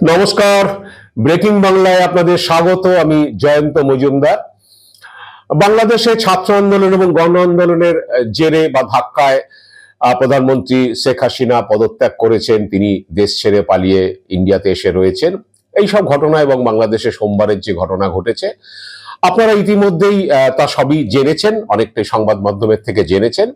নমস্কার, ব্রেকিং বাংলায় আপনাদের স্বাগত। আমি জয়ন্ত মজুমদার। বাংলাদেশে ছাত্র আন্দোলন এবং গণ আন্দোলনের জেরে বা ধাক্কায় প্রধানমন্ত্রী শেখ হাসিনা পদত্যাগ করেছেন। তিনি দেশ ছেড়ে পালিয়ে ইন্ডিয়াতে এসে রয়েছেন। এই সব ঘটনা এবং বাংলাদেশে সোমবারের যে ঘটনা ঘটেছে, আপনারা ইতিমধ্যেই তা সবই জেনেছেন, অনেকটাই সংবাদ মাধ্যমের থেকে জেনেছেন।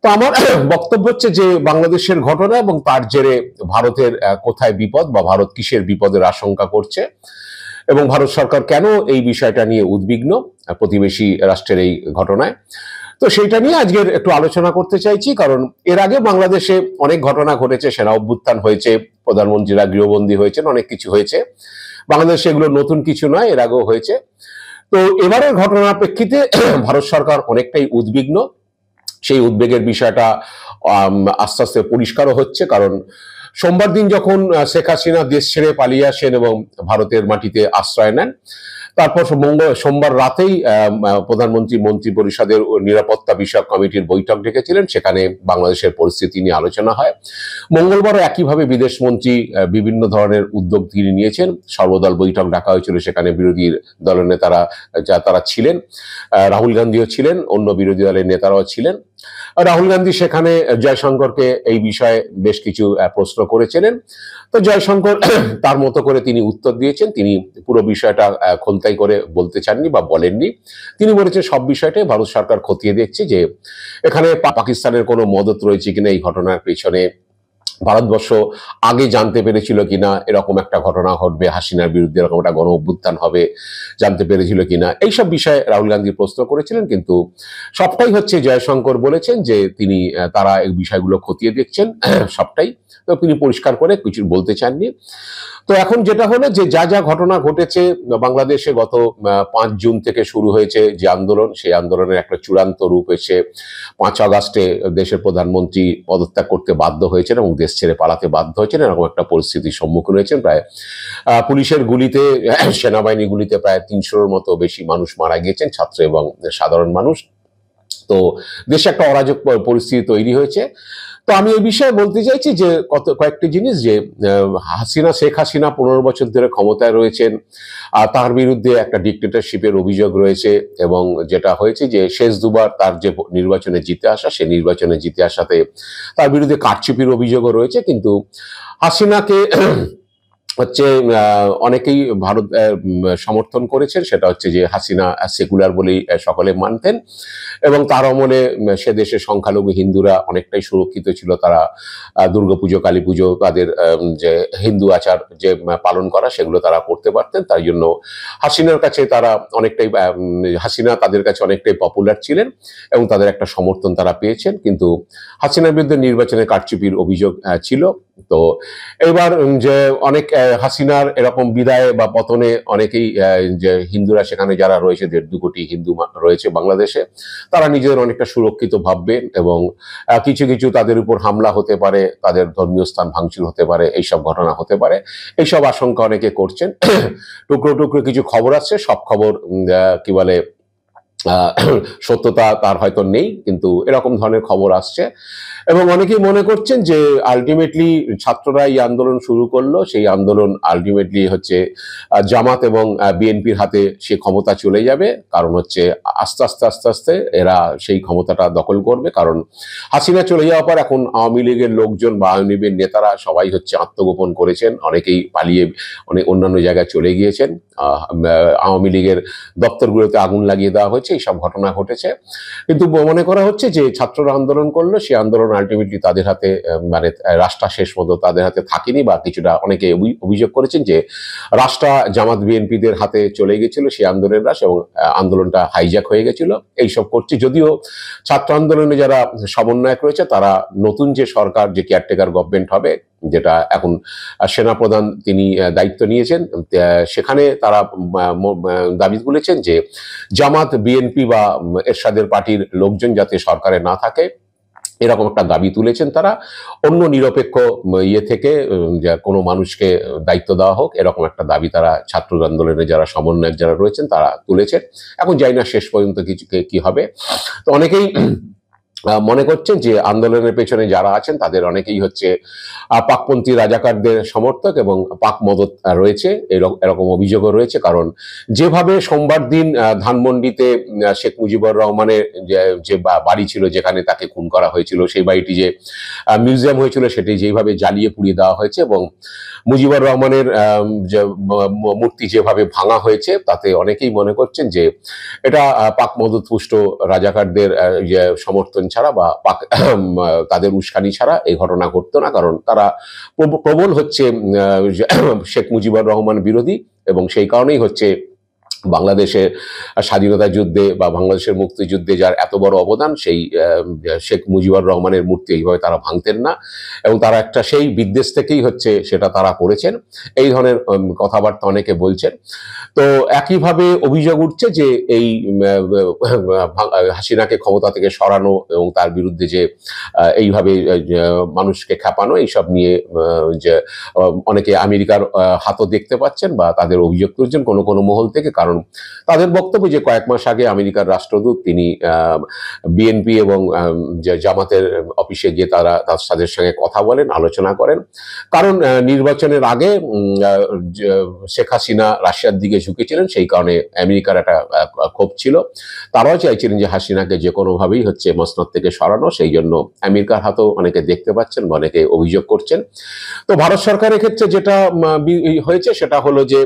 তো আমার বক্তব্য হচ্ছে যে বাংলাদেশের ঘটনা এবং তার জেরে ভারতের কোথায় বিপদ বা ভারত কিসের বিপদের আশঙ্কা করছে এবং ভারত সরকার কেন এই বিষয়টা নিয়ে উদ্বিগ্ন প্রতিবেশী রাষ্ট্রের এই ঘটনায়। তো সেইটা নিয়ে আজকের একটু আলোচনা করতে চাইছি, কারণ এর আগে বাংলাদেশে অনেক ঘটনা ঘটেছে, সেনা অভ্যুত্থান হয়েছে, প্রধানমন্ত্রীরা গৃহবন্দী হয়েছেন, অনেক কিছু হয়েছে। বাংলাদেশে এগুলো নতুন কিছু নয়, এর আগেও হয়েছে। তো এবারের ঘটনার প্রেক্ষিতে ভারত সরকার অনেকটাই উদ্বিগ্ন। সেই উদ্বেগের বিষয়টা আস্তে আস্তে পরিষ্কারও হচ্ছে, কারণ সোমবার দিন যখন শেখ হাসিনা দেশ ছেড়ে পালিয়ে আসেন এবং ভারতের মাটিতে আশ্রয় নেন, তারপর সোমবার রাতেই প্রধানমন্ত্রী মন্ত্রী পরিষদের নিরাপত্তা বিষয়ক কমিটির বৈঠক ডেকেছিলেন। সেখানে বাংলাদেশের পরিস্থিতি নিয়ে আলোচনা হয়। মঙ্গলবারও একইভাবে বিদেশমন্ত্রী বিভিন্ন ধরনের উদ্যোগ তিনি নিয়েছেন। সর্বদল বৈঠক ডাকা হয়েছিল, সেখানে বিরোধী দলের নেতারা তারা ছিলেন, রাহুল গান্ধীও ছিলেন, অন্য বিরোধী দলের নেতারাও ছিলেন। রাহুল গান্ধী সেখানে জয়শঙ্করকে এই বিষয়ে বেশ কিছু প্রশ্ন করেছিলেন। তো জয়শঙ্কর তার মতো করে তিনি উত্তর দিয়েছেন। তিনি পুরো বিষয়টা খোলতাই করে বলতে চাননি বা বলেননি। তিনি বলেছেন সব বিষয়টাই ভারত সরকার খতিয়ে দেখছে, যে এখানে পাকিস্তানের কোনো মদত রয়েছে কিনা এই ঘটনার পেছনে, ভারতবর্ষ আগে জানতে পেরেছিল কিনা এরকম একটা ঘটনা ঘটবে, হাসিনার বিরুদ্ধে এরকম একটা গণ অভ্যুত্থান হবে, জানতে পেরেছিল কিনা, এইসব বিষয়ে রাহুল গান্ধী প্রশ্ন করেছিলেন। কিন্তু সবটাই হচ্ছে জয়শঙ্কর বলেছেন যে তারা এই বিষয়গুলো খতিয়ে দেখছেন সবটাই। তো তিনি পরিষ্কার করে কিছু বলতে চাননি। তো এখন যেটা হলো যে যা যা ঘটনা ঘটেছে বাংলাদেশে, গত 5 জুন থেকে শুরু হয়েছে যে আন্দোলন, সেই আন্দোলনের একটা চূড়ান্ত রূপ এসে 5 আগস্টে দেশের প্রধানমন্ত্রী পদত্যাগ করতে বাধ্য হয়েছেন এবং দেশ ছেড়ে পালাতে বাধ্য হয়েছেন। এরকম একটা পরিস্থিতির সম্মুখীন হয়েছেন। প্রায় পুলিশের গুলিতে, সেনাবাহিনীর গুলিতে প্রায় 300-এর মতো বেশি মানুষ মারা গিয়েছেন, ছাত্র এবং সাধারণ মানুষ। তো দেশে একটা অরাজক পরিস্থিতি তৈরি হয়েছে। তো আমি এই বিষয়ে বলতে চাইছি যে কয়েকটি জিনিস, যে শেখ হাসিনা 15 বছর ধরে ক্ষমতায় রয়েছেন, তার বিরুদ্ধে একটা ডিক্টেটরশিপের অভিযোগ রয়েছে, এবং যেটা হয়েছে যে শেষ দুবার তার যে নির্বাচনে জিতে আসা, সেই নির্বাচনে জিতে আসাতে তার বিরুদ্ধে কারচুপির অভিযোগও রয়েছে। কিন্তু হাসিনাকে হচ্ছে অনেকেই ভারত সমর্থন করেছেন, সেটা হচ্ছে যে হাসিনা সেকুলার বলেই সকলে মানতেন, এবং তার আমলে সে দেশের সংখ্যালঘু হিন্দুরা অনেকটাই সুরক্ষিত ছিল। তারা দুর্গাপুজো, কালী পুজো, তাদের যে হিন্দু আচার যে পালন করা, সেগুলো তারা করতে পারতেন। তাই জন্য হাসিনার কাছে তারা অনেকটাই, হাসিনা তাদের কাছে অনেকটাই পপুলার ছিলেন এবং তাদের একটা সমর্থন তারা পেয়েছেন। কিন্তু হাসিনার বিরুদ্ধে নির্বাচনে কারচুপির অভিযোগ ছিল। তো এবার যে অনেক হাসিনার এরকম বিদায় বা পতনে অনেকেই, যে হিন্দুরা সেখানে যারা রয়েছে, 1.5-2 কোটি হিন্দু রয়েছে বাংলাদেশে, তারা নিজেদের অনেকটা সুরক্ষিত ভাববেন এবং কিছু কিছু তাদের উপর হামলা হতে পারে, তাদের ধর্মীয় স্থান ভাঙচুর হতে পারে, এইসব ঘটনা হতে পারে, এইসব আশঙ্কা অনেকে করছেন। টুকরো টুকরো কিছু খবর আসছে, সব খবর কি বলে সত্যতা তার হয়তো নেই, কিন্তু এরকম ধরনের খবর আসছে। এবং অনেকেই মনে করছেন যে আলটিমেটলি ছাত্ররা এই আন্দোলন শুরু করলো, সেই আন্দোলন আলটিমেটলি হচ্ছে জামাত এবং বিএনপির হাতে সে ক্ষমতা চলে যাবে। কারণ হচ্ছে আস্তে আস্তে আস্তে আস্তে এরা সেই ক্ষমতাটা দখল করবে। কারণ হাসিনা চলে যাওয়ার পর এখন আওয়ামী লীগের লোকজন বা আওয়ামী লীগের নেতারা সবাই হচ্ছে আত্মগোপন করেছেন, অনেকেই পালিয়ে অনেক অন্যান্য জায়গায় চলে গিয়েছেন। আওয়ামী লীগের দপ্তরগুলোতে আগুন লাগিয়ে দেওয়া হয়েছে, এইসব ঘটনা ঘটেছে। কিন্তু মনে করা হচ্ছে যে ছাত্ররা আন্দোলন করলো, সেই আন্দোলন আলটিমেটলি তাদের হাতে, মানে রাষ্ট্রটা শেষ মতো তাদের হাতে থাকেনি, বা কিছুটা অনেকে অভিযোগ করেছেন যে রাষ্ট্রটা জামাত বিএনপিদের হাতে চলে গেছিল, সেই আন্দোলনের রাশ, এবং আন্দোলনটা হাইজ্যাক হয়ে গেছিল। এইসব করছে। যদিও ছাত্র আন্দোলনে যারা সমন্বয়ক রয়েছে, তারা নতুন যে সরকার, যে কেয়ারটেকার গভর্নমেন্ট হবে, যেটা এখন সেনাপ্রধান তিনি দায়িত্ব নিয়েছেন, সেখানে তারা দাবি তুলেছেন যে জামাত, বিএনপি বা এরশাদের পার্টির লোকজন যাতে সরকারে না থাকে, এরকম একটা দাবি তুলেছেন তারা। অন্য নিরপেক্ষ ইয়ে থেকে কোনো মানুষকে দায়িত্ব দেওয়া হোক, এরকম একটা দাবি তারা ছাত্র আন্দোলনে যারা সমন্বয়ক যারা রয়েছেন তারা তুলেছেন। এখন জানি না শেষ পর্যন্ত কি হবে। তো অনেকেই মনে করছেন যে আন্দোলনের পেছনে যারা আছেন তাদের অনেকেই হচ্ছে পাকপন্থী রাজাকারদের সমর্থক এবং পাক মদত রয়েছে, এরকম অভিযোগও রয়েছে। কারণ যেভাবে সোমবার দিন ধানমন্ডিতে শেখ মুজিবুর রহমানের যে বাড়ি ছিল, যেখানে তাকে খুন করা হয়েছিল, সেই বাড়িটি যে মিউজিয়াম হয়েছিল সেটি যেভাবে জ্বালিয়ে পুড়িয়ে দেওয়া হয়েছে এবং মুজিবুর রহমানের মূর্তি যেভাবে ভাঙা হয়েছে, তাতে অনেকেই মনে করছেন যে এটা পাক মদতপুষ্ট রাজাকারদের সমর্থন ছাড়া বা পাক তাদের উস্কানি ছাড়া এই ঘটনা ঘটতো না। কারণ তারা প্রবল হচ্ছে শেখ মুজিবুর রহমান বিরোধী এবং সেই কারণেই হচ্ছে বাংলাদেশের স্বাধীনতা যুদ্ধে বা বাংলাদেশের মুক্তিযুদ্ধে যার এত বড় অবদান, সেই শেখ মুজিবুর রহমানের মূর্তি এইভাবে তারা ভাঙতেন না এবং তারা একটা সেই বিদ্বেষ থেকেই হচ্ছে সেটা তারা করেছেন। এই ধরনের কথাবার্তা অনেকে বলছেন। তো একইভাবে অভিযোগ উঠছে যে এই হাসিনাকে ক্ষমতা থেকে সরানো এবং তার বিরুদ্ধে যে এইভাবে মানুষকে খেপানো, এইসব নিয়ে যে অনেকে আমেরিকার হাতও দেখতে পাচ্ছেন বা তাদের অভিযোগ তুলছেন কোনো কোনো মহল থেকে। কারণ তাদের বক্তব্য যে কয়েক মাস আগে আমেরিকার রাষ্ট্রদূত তিনি বিএনপি এবং জামাতের অফিসে গিয়ে তাদের সঙ্গে কথা বলেন, আলোচনা করেন। কারণ নির্বাচনের আগে শেখ হাসিনা রাশিয়ার দিকে ঝুঁকেছিলেন, সেই কারণে আমেরিকার একটা ক্ষোভ ছিল। তারাও চাইছিলেন যে হাসিনাকে যে কোনোভাবেই হচ্ছে মসনদ থেকে সরানো, সেই জন্য আমেরিকার হাতেও অনেকে দেখতে পাচ্ছেন বা অনেকে অভিযোগ করছেন। তো ভারত সরকারের ক্ষেত্রে যেটা হয়েছে সেটা হলো যে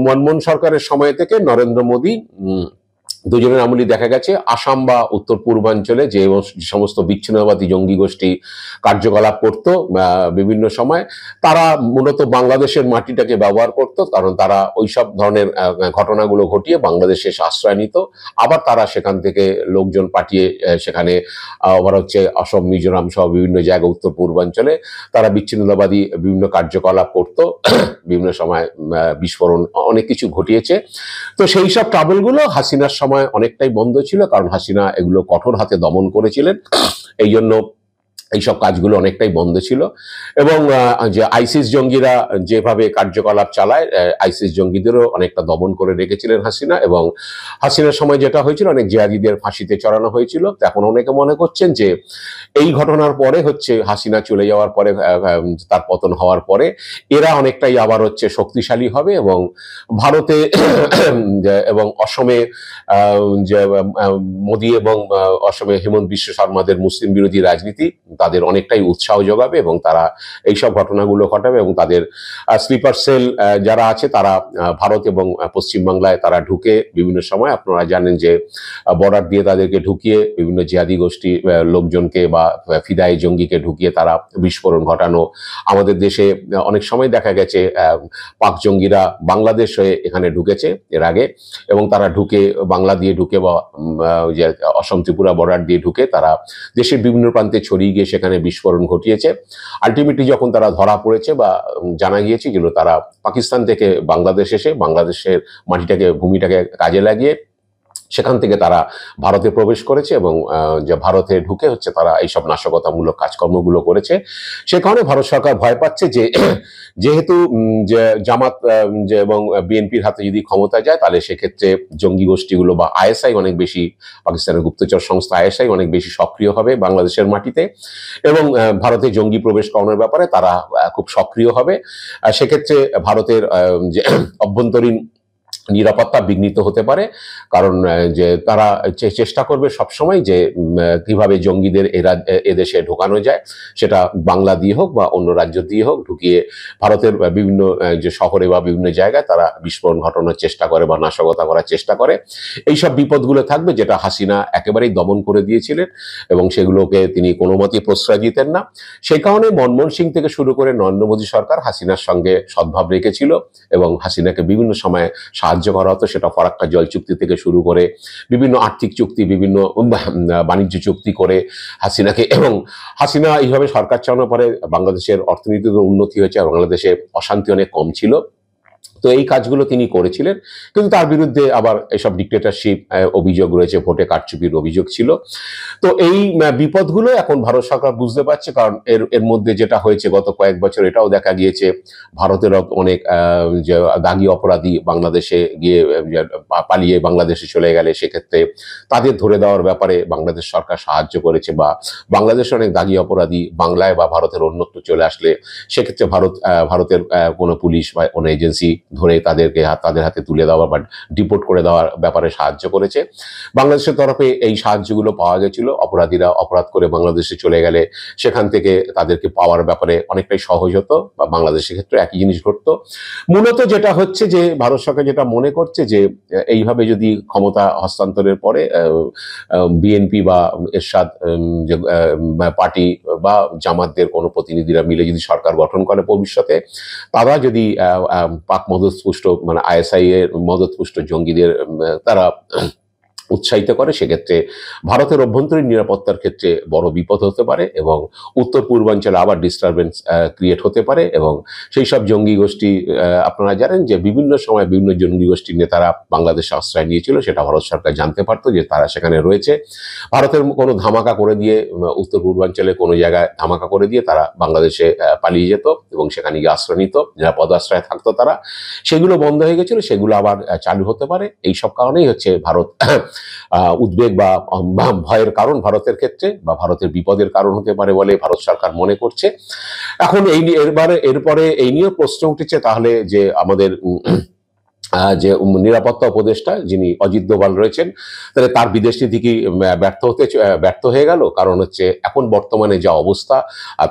মনমোহন সরকারের সময় থেকে নরেন্দ্র মোদী দুজনের আমলই দেখা গেছে আসাম বা উত্তর পূর্বাঞ্চলে যে সমস্ত বিচ্ছিন্নতাবাদী জঙ্গি গোষ্ঠী কার্যকলাপ করত বিভিন্ন সময়, তারা মূলত বাংলাদেশের মাটিটাকে ব্যবহার করত। কারণ তারা ওইসব ধরনের ঘটনাগুলো ঘটিয়ে বাংলাদেশে আশ্রয় নিত, আবার তারা সেখান থেকে লোকজন পাঠিয়ে সেখানে আবার হচ্ছে অসম, মিজোরাম সহ বিভিন্ন জায়গায় উত্তর পূর্বাঞ্চলে তারা বিচ্ছিন্নতাবাদী বিভিন্ন কার্যকলাপ করত, বিভিন্ন সময় বিস্ফোরণ অনেক কিছু ঘটিয়েছে। তো সেই সব ট্রাবলগুলো হাসিনার সময় অনেকটাই বন্ধ ছিল, কারণ হাসিনা এগুলো কঠোর হাতে দমন করেছিলেন। এই জন্য এইসব কাজগুলো অনেকটাই বন্ধ ছিল এবং যে আইসিস জঙ্গিরা যেভাবে কার্যকলাপ চালায়, আইসিস জঙ্গিদেরও অনেকটা দমন করে রেখেছিলেন হাসিনা। এবং হাসিনার সময় যেটা হয়েছিল, অনেক জিহাদিদের ফাঁসিতে চড়ানো হয়েছিল। এখন অনেকে মনে করছেন যে এই ঘটনার পরে হচ্ছে হাসিনা চলে যাওয়ার পরে, তার পতন হওয়ার পরে এরা অনেকটাই আবার হচ্ছে শক্তিশালী হবে এবং ভারতে এবং অসমে মোদী এবং অসমে হেমন্ত বিশ্ব শর্মাদের মুসলিম বিরোধী রাজনীতি তাদের অনেকটাই উৎসাহ যোগাবে এবং তারা এইসব ঘটনাগুলো ঘটাবে এবং তাদের স্লিপার সেল যারা আছে তারা ভারত এবং পশ্চিমবাংলায় তারা ঢুকে বিভিন্ন সময়, আপনারা জানেন যে বর্ডার দিয়ে তাদেরকে ঢুকিয়ে বিভিন্ন জিহাদি গোষ্ঠী লোকজনকে বা ফিদাই জঙ্গিকে ঢুকিয়ে তারা বিস্ফোরণ ঘটানো। আমাদের দেশে অনেক সময় দেখা গেছে পাক জঙ্গিরা বাংলাদেশ হয়ে এখানে ঢুকেছে এর আগে এবং তারা ঢুকে বাংলা দিয়ে ঢুকে বা যে অসম ত্রিপুরা বর্ডার দিয়ে ঢুকে তারা দেশের বিভিন্ন প্রান্তে ছড়িয়ে গিয়ে সেখানে বিস্ফোরণ ঘটিয়েছে। আলটিমেটলি যখন তারা ধরা পড়েছে বা জানা গিয়েছে যেগুলো তারা পাকিস্তান থেকে বাংলাদেশ এসে বাংলাদেশের মাটিটাকে ভূমিটাকে কাজে লাগিয়ে সেখান থেকে তারা ভারতে প্রবেশ করেছে এবং যে ভারতে ঢুকে হচ্ছে তারা এইসব নাশকতামূলক কাজকর্মগুলো করেছে। সে কারণে ভারত সরকার ভয় পাচ্ছে যে যেহেতু যে জামাত এবং বিএনপির হাতে যদি ক্ষমতা যায় তাহলে সেক্ষেত্রে জঙ্গি গোষ্ঠীগুলো বা আইএসআই অনেক বেশি, পাকিস্তানের গুপ্তচর সংস্থা আইএসআই অনেক বেশি সক্রিয় হবে বাংলাদেশের মাটিতে এবং ভারতে জঙ্গি প্রবেশ করানোর ব্যাপারে তারা খুব সক্রিয় হবে। সেক্ষেত্রে ভারতের যে অভ্যন্তরীণ নিরাপত্তা বিঘ্নিত হতে পারে। কারণ যে তারা চেষ্টা করবে সবসময় যে কিভাবে জঙ্গিদের এদেশে ঢোকানো যায়, সেটা বাংলা দিয়ে হোক বা অন্য রাজ্য দিয়ে হোক, ঢুকিয়ে ভারতের বিভিন্ন যে শহরে বা বিভিন্ন জায়গায় তারা বিস্ফোরণ ঘটানোর চেষ্টা করে বা নাশকতা করার চেষ্টা করে। এইসব বিপদগুলো থাকবে যেটা হাসিনা একেবারেই দমন করে দিয়েছিলেন এবং সেগুলোকে তিনি কোনো মতেই প্রশ্রয় দিতেন না। সেই কারণে মনমোহন সিং থেকে শুরু করে নরেন্দ্র মোদী সরকার হাসিনার সঙ্গে সদ্ভাব রেখেছিল এবং হাসিনাকে বিভিন্ন সময়ে সাহায্য করা হতো, সেটা ফরাক্কা জল চুক্তি থেকে শুরু করে বিভিন্ন আর্থিক চুক্তি, বিভিন্ন বাণিজ্য চুক্তি করে হাসিনাকে, এবং হাসিনা এইভাবে সরকার চালানোর পরে বাংলাদেশের অর্থনীতির উন্নতি হয়েছে, বাংলাদেশে অশান্তি অনেক কম ছিল। তো এই কাজগুলো তিনি করেছিলেন, কিন্তু তার বিরুদ্ধে আবার এসব ডিক্টেটরশিপ অভিযোগ রয়েছে, ভোটে কারচুপির অভিযোগ ছিল। তো এই বিপদগুলো এখন ভারত সরকার বুঝতে পারছে, কারণ এর এর মধ্যে যেটা হয়েছে গত কয়েক বছর, এটাও দেখা গিয়েছে ভারতের অনেক যে দাগী অপরাধী বাংলাদেশে গিয়ে পালিয়ে বাংলাদেশে চলে গেলে সেক্ষেত্রে তাদের ধরে দেওয়ার ব্যাপারে বাংলাদেশ সরকার সাহায্য করেছে, বা বাংলাদেশের অনেক দাগী অপরাধী বাংলায় বা ভারতের অন্যত্র চলে আসলে সেক্ষেত্রে ভারতের কোনো পুলিশ বা কোনো এজেন্সি ধরে তাদের হাতে তুলে দেওয়া বা ডিপোর্ট করে দেওয়ার ব্যাপারে সাহায্য করেছে। বাংলাদেশের তরফে এই সাহায্যগুলো পাওয়া গেছিল। অপরাধীরা অপরাধ করে বাংলাদেশে চলে গেলে সেখান থেকে তাদেরকে পাওয়ার ব্যাপারে অনেকটাই সহজ হতো, বা বাংলাদেশের ক্ষেত্রে একই জিনিস ঘটতো। মূলত যেটা হচ্ছে যে ভারত সরকার যেটা মনে করছে যে এইভাবে যদি ক্ষমতা হস্তান্তরের পরে বিএনপি বা এরশাদ যে পার্টি বা জামাতদের কোনো প্রতিনিধিরা মিলে যদি সরকার গঠন করে ভবিষ্যতে, তারা যদি পাক মদতপুষ্ট মানে আইএসআই এর মদতপুষ্ট জঙ্গিদের তারা উৎসাহিত করে, সেক্ষেত্রে ভারতের অভ্যন্তরীণ নিরাপত্তার ক্ষেত্রে বড় বিপদ হতে পারে এবং উত্তর পূর্বাঞ্চলে আবার ডিস্টারবেন্স ক্রিয়েট হতে পারে। এবং সেই সব জঙ্গি গোষ্ঠী, আপনারা জানেন যে বিভিন্ন সময় বিভিন্ন জঙ্গি গোষ্ঠীর নেতারা বাংলাদেশে আশ্রয় নিয়েছিল, সেটা ভারত সরকার জানতে পারতো যে তারা সেখানে রয়েছে। ভারতের কোনো ধামাকা করে দিয়ে, উত্তর পূর্বাঞ্চলে কোনো জায়গায় ধামাকা করে দিয়ে তারা বাংলাদেশে পালিয়ে যেত এবং সেখানে গিয়ে আশ্রয় নিত, নিরাপদ আশ্রয় থাকতো তারা। সেগুলো বন্ধ হয়ে গেছিল, সেগুলো আবার চালু হতে পারে। এইসব কারণেই হচ্ছে ভারত উদ্বেগ বা ভয়ের কারণ ভারতের ক্ষেত্রে, বা ভারতের বিপদের কারণ হতে পারে বলে ভারত সরকার মনে করছে। এখন এরপরে এই নিয়ে প্রশ্ন উঠেছে তাহলে যে আমাদের যে নিরাপত্তা উপদেষ্টা যিনি অজিত দোভাল রয়েছেন, তাহলে তার বিদেশ নীতি কি ব্যর্থ হয়ে গেল? কারণ হচ্ছে এখন বর্তমানে যা অবস্থা,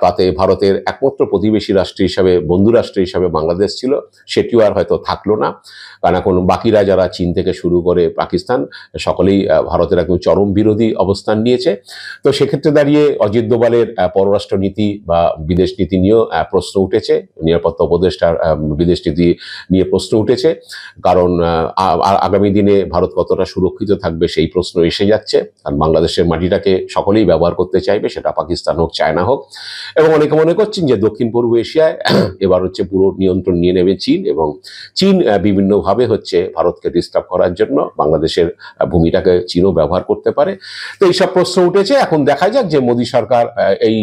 তাতে ভারতের একমাত্র প্রতিবেশী রাষ্ট্র হিসাবে, বন্ধু রাষ্ট্র হিসাবে বাংলাদেশ ছিল, সেটিও আর হয়তো থাকলো না। কারণ এখন বাকিরা যারা চীন থেকে শুরু করে পাকিস্তান, সকলেই ভারতের একদম চরম বিরোধী অবস্থান নিয়েছে। তো সেক্ষেত্রে দাঁড়িয়ে অজিত দোভালের পররাষ্ট্র নীতি বা বিদেশ নীতি নিয়েও প্রশ্ন উঠেছে, নিরাপত্তা উপদেষ্টার বিদেশ নীতি নিয়ে প্রশ্ন উঠেছে। কারণ আগামী দিনে ভারত কতটা সুরক্ষিত থাকবে সেই প্রশ্ন এসে যাচ্ছে। কারণ বাংলাদেশের মাটিটাকে সকলেই ব্যবহার করতে চাইবে, সেটা পাকিস্তান হোক, চায়না হোক। এবং অনেকে মনে করছেন যে দক্ষিণ পূর্ব এশিয়ায় এবার হচ্ছে পুরো নিয়ন্ত্রণ নিয়ে নেবে চীন, এবং চীন বিভিন্নভাবে হচ্ছে ভারতকে ডিস্টার্ব করার জন্য বাংলাদেশের ভূমিটাকে চীনও ব্যবহার করতে পারে। তো এইসব প্রশ্ন উঠেছে। এখন দেখা যাক যে মোদী সরকার এই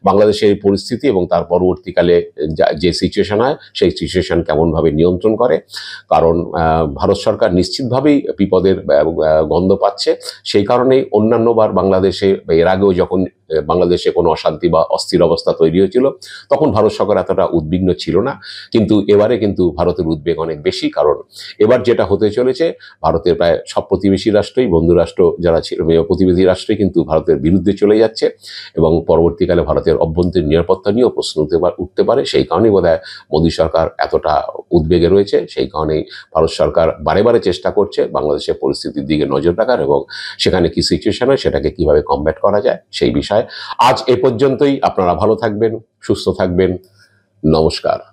বাংলাদেশের এই পরিস্থিতি এবং তার পরবর্তীকালে যে সিচুয়েশন হয় সেই সিচুয়েশন কেমনভাবে নিয়ন্ত্রণ করে। কারণ ভারত সরকার নিশ্চিতভাবেই বিপদের গন্ধ পাচ্ছে। সেই কারণেই অন্যান্যবার বাংলাদেশে, এর আগেও যখন বাংলাদেশে কোনো অশান্তি বা অস্থির অবস্থা তৈরি হয়েছিল, তখন ভারত সরকার এতটা উদ্বিগ্ন ছিল না। কিন্তু এবারে কিন্তু ভারতের উদ্বেগ অনেক বেশি। কারণ এবার যেটা হতে চলেছে, ভারতের প্রায় সব প্রতিবেশী রাষ্ট্রই, বন্ধু রাষ্ট্র যারা ছিল, প্রতিবেশী রাষ্ট্রই কিন্তু ভারতের বিরুদ্ধে চলে যাচ্ছে, এবং পরবর্তীকালে ভারতের অভ্যন্তরীণ নিরাপত্তা নিয়েও প্রশ্ন উঠতে পারে। সেই কারণেই বোধহয় মোদী সরকার এতটা উদ্বেগে রয়েছে। সেই কারণেই ভারত সরকার বারে বারে চেষ্টা করছে বাংলাদেশের পরিস্থিতির দিকে নজর রাখার, এবং সেখানে কি সিচুয়েশন হয় সেটাকে কিভাবে কমব্যাট করা যায় সেই বিষয়ে। আজ এ পর্যন্তই। আপনারা ভালো থাকবেন, সুস্থ থাকবেন। নমস্কার।